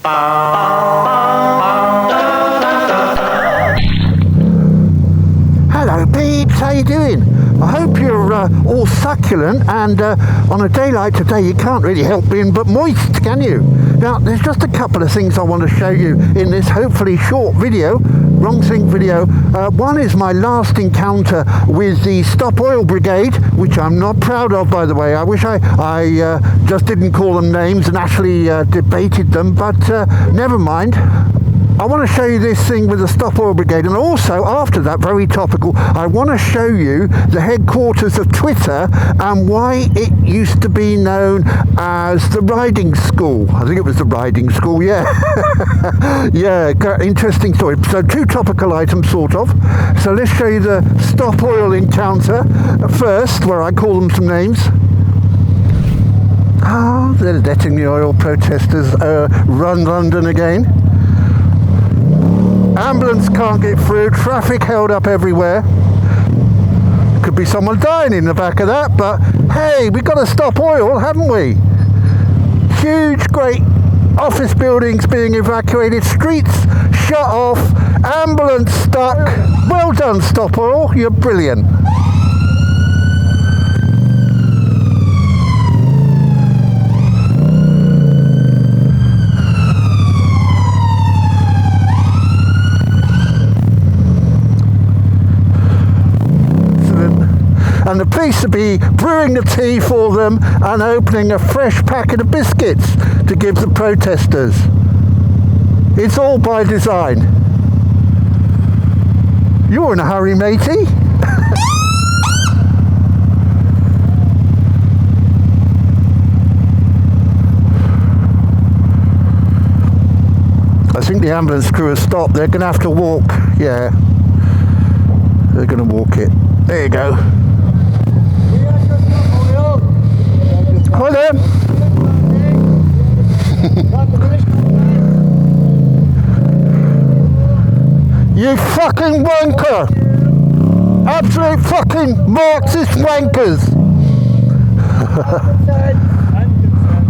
Hello peeps, how you doing? I hope you're all succulent, and on a day like today you can't really help being but moist, can you? Now there's just a couple of things I want to show you in this hopefully short video, Wrongfink video. One is my last encounter with the Stop Oil Brigade, which I'm not proud of, by the way. I wish I just didn't call them names and actually debated them, but never mind. I want to show you this thing with the Stop Oil Brigade, and also, after that, very topical, I want to show you the headquarters of Twitter and why it used to be known as the riding school. I think it was the riding school, yeah. Yeah, interesting story. So two topical items, sort of. So let's show you the Stop Oil encounter first, where I call them some names. Oh, they're letting the oil protesters run London again. Ambulance can't get through, traffic held up everywhere. Could be someone dying in the back of that, but hey, we've got to stop oil, haven't we? Huge, great office buildings being evacuated, streets shut off, ambulance stuck. Well done, Stop Oil, you're brilliant. And the police will be brewing the tea for them and opening a fresh packet of biscuits to give the protesters. It's all by design. You're in a hurry, matey. I think the ambulance crew has stopped. They're going to have to walk. Yeah. They're going to walk it. There you go. Hi there. You fucking wanker! Absolute fucking Marxist wankers!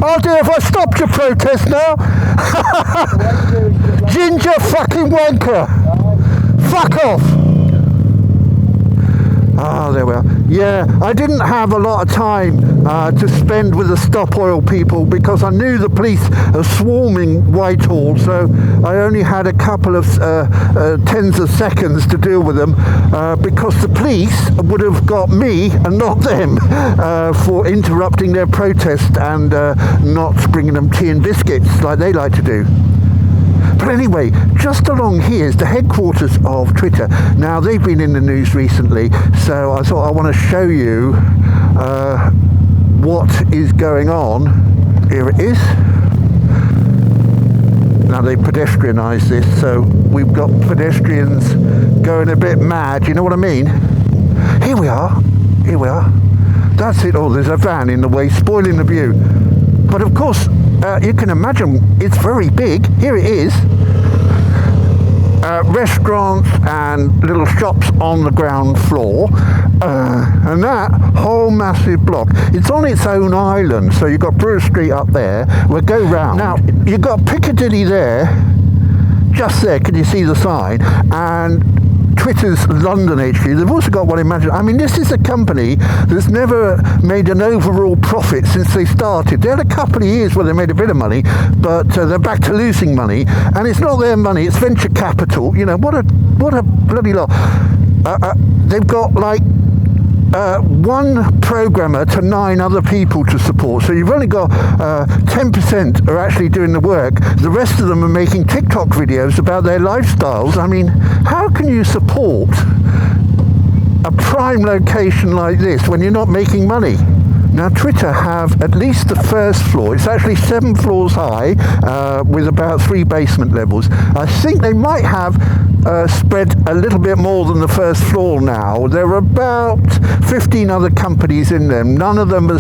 Oh dear, if I stopped your protest now? Ginger fucking wanker! Fuck off! Ah, there we are. Yeah, I didn't have a lot of time to spend with the Stop Oil people because I knew the police are swarming Whitehall, so I only had a couple of tens of seconds to deal with them because the police would have got me and not them for interrupting their protest and not bringing them tea and biscuits like they like to do. But anyway, just along here is the headquarters of Twitter. Now, they've been in the news recently, so I thought I want to show you what is going on. Here it is. Now, they pedestrianised this, so we've got pedestrians going a bit mad, you know what I mean? Here we are. Here we are. That's it. Oh, there's a van in the way, spoiling the view. But of course, you can imagine it's very big. Here it is. Restaurants and little shops on the ground floor, and that whole massive block, it's on its own island. So you've got Brewer Street up there. We'll go round. Now you've got Piccadilly there, just there. Can you see the sign? And Twitter's London HQ. They've also got one in Manchester. I mean, this is a company that's never made an overall profit since they started. They had a couple of years where they made a bit of money, but they're back to losing money. And it's not their money; it's venture capital. You know, what a bloody lot. They've got like one programmer to 9 other people to support. So you've only got 10% are actually doing the work. The rest of them are making TikTok videos about their lifestyles. I mean, how can you support a prime location like this when you're not making money? Now, Twitter have at least the first floor. It's actually 7 floors high with about 3 basement levels. I think they might have spread a little bit more than the first floor now. There are about 15 other companies in them. None of them are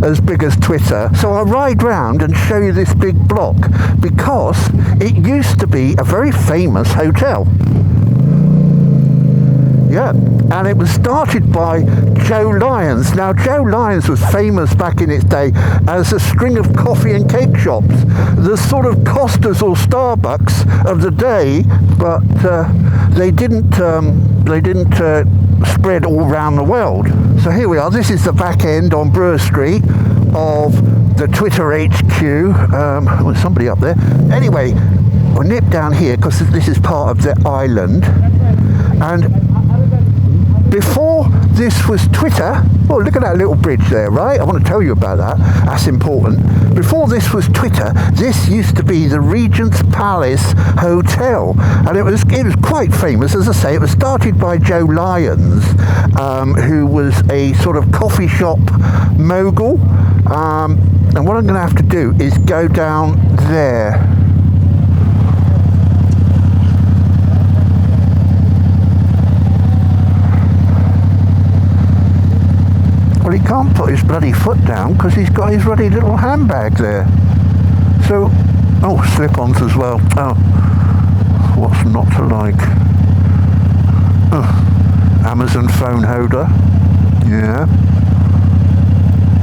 as big as Twitter. So I'll ride round and show you this big block because it used to be a very famous hotel. Yeah, and it was started by Joe Lyons. Now, Joe Lyons was famous back in its day as a string of coffee and cake shops, the sort of Costas or Starbucks of the day, but they didn't spread all around the world. So here we are. This is the back end on Brewer Street of the Twitter HQ. There's somebody up there. Anyway, I'll nip down here because this is part of the island. And before this was Twitter, oh, look at that little bridge there, right? I want to tell you about that. That's important. Before this was Twitter, this used to be the Regent's Palace Hotel, and it was quite famous. As I say, it was started by Joe Lyons, who was a sort of coffee shop mogul. And what I'm going to have to do is go down there. Well, he can't put his bloody foot down because he's got his bloody little handbag there. So, oh, slip-ons as well. Oh, what's not to like? Oh, Amazon phone holder. Yeah.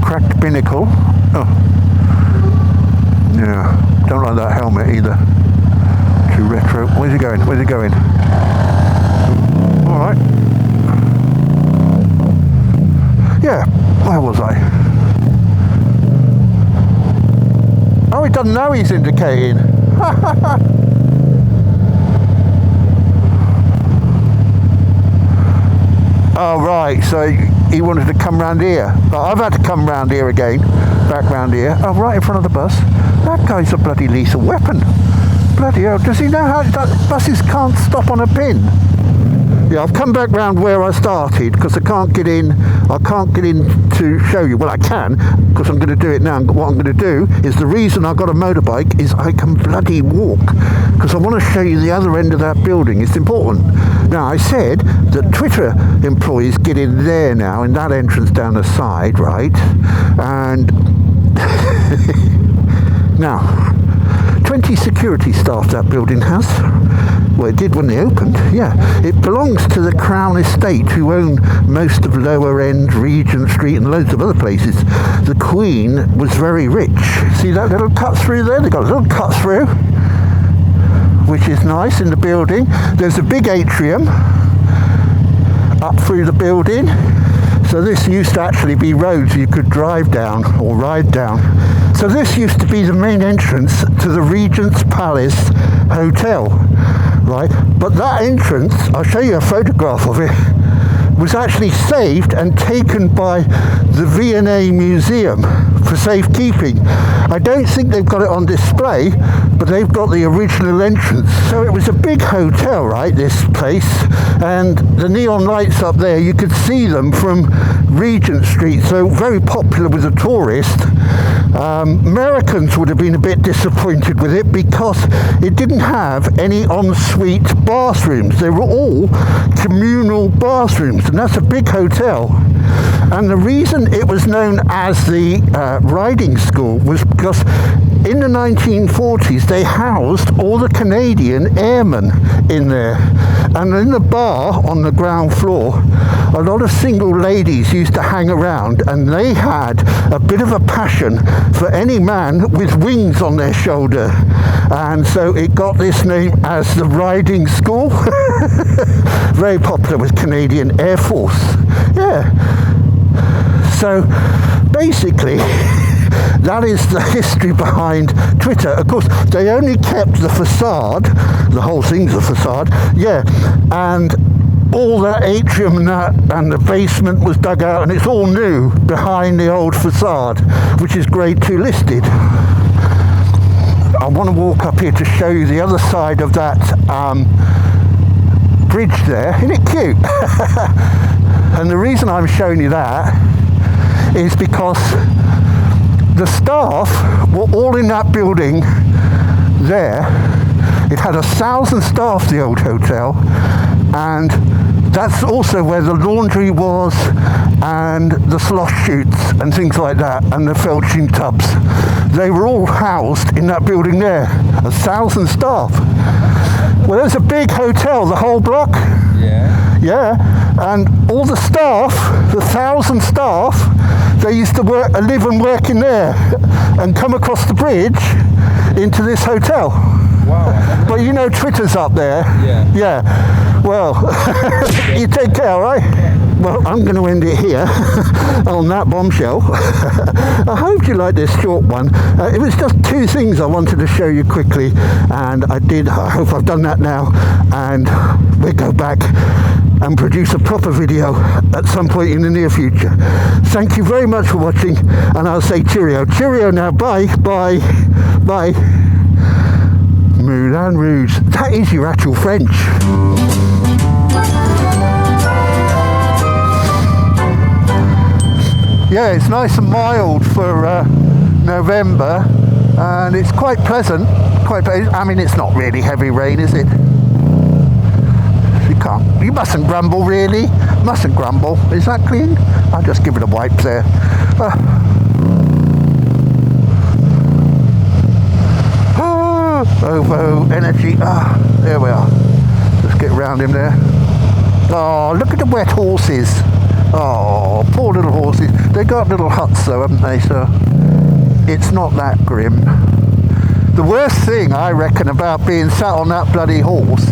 Cracked binnacle. Oh. Yeah. Don't like that helmet either. Too retro. Where's he going? Where's he going? Alright. Yeah, where was I? Oh, he doesn't know he's indicating. Oh, right, so he wanted to come round here. But I've had to come round here again, back round here. Oh, right in front of the bus. That guy's a bloody lethal weapon. Bloody hell, does he know how buses can't stop on a pin? Yeah, I've come back round where I started because I can't get in to show you. Well, I can, because I'm going to do it now. And what I'm going to do is, the reason I got a motorbike is I can bloody walk, because I want to show you the other end of that building. It's important. Now, I said that Twitter employees get in there now, in that entrance down the side, right? And now, 20 security staff that building has. Well, it did when they opened, yeah. It belongs to the Crown Estate, who own most of Lower End, Regent Street and loads of other places. The Queen was very rich. See that little cut through there? They've got a little cut through, which is nice in the building. There's a big atrium up through the building. So this used to actually be roads you could drive down or ride down. So this used to be the main entrance to the Regent's Palace Hotel, right? But that entrance, I'll show you a photograph of it, was actually saved and taken by the V&A Museum for safekeeping. I don't think they've got it on display, but they've got the original entrance. So it was a big hotel, right, this place, and the neon lights up there, you could see them from Regent Street, so very popular with the tourists. Americans would have been a bit disappointed with it because it didn't have any ensuite bathrooms. They were all communal bathrooms, and that's a big hotel. And the reason it was known as the riding school was because in the 1940s they housed all the Canadian airmen in there. And in the bar on the ground floor, a lot of single ladies used to hang around, and they had a bit of a passion for any man with wings on their shoulder. And so it got this name as the riding school. Very popular with Canadian Air Force. Yeah. So basically, that is the history behind Twitter. Of course, they only kept the facade, the whole thing's a facade, yeah, and all that atrium and that, and the basement was dug out, and it's all new behind the old facade, which is grade 2 listed. I want to walk up here to show you the other side of that bridge there. Isn't it cute? And the reason I'm showing you that is because the staff were all in that building there. It had 1,000 staff, the old hotel, and that's also where the laundry was, and the slosh chutes and things like that, and the felching tubs. They were all housed in that building there. 1,000 staff. Well, there's a big hotel, the whole block. Yeah. Yeah, and all the staff, the 1,000 staff, they used to live and work in there and come across the bridge into this hotel. Wow. But you know Twitter's up there. Yeah. Yeah. Well, you take care, all right? Well, I'm going to end it here on that bombshell. I hope you like this short one. It was just two things I wanted to show you quickly, and I did. I hope I've done that now, and we'll go back and produce a proper video at some point in the near future. Thank you very much for watching, and I'll say cheerio. Cheerio now. Bye. Bye. Bye. Moulin Rouge. That is your actual French. Yeah, it's nice and mild for November, and it's quite pleasant. I mean, it's not really heavy rain, is it? You mustn't grumble, really. Mustn't grumble. Is that clean? I'll just give it a wipe there. OVO energy. There we are. Let's get around him there. Oh, look at the wet horses. Oh, poor little horses. They got little huts though, haven't they? So it's not that grim. The worst thing I reckon about being sat on that bloody horse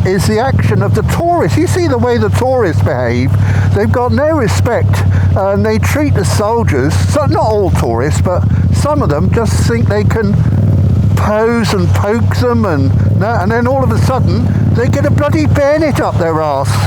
is the action of the tourists. You see the way the tourists behave. They've got no respect, and they treat the soldiers, so not all tourists, but some of them just think they can pose and poke them, and then all of a sudden they get a bloody bayonet up their arse.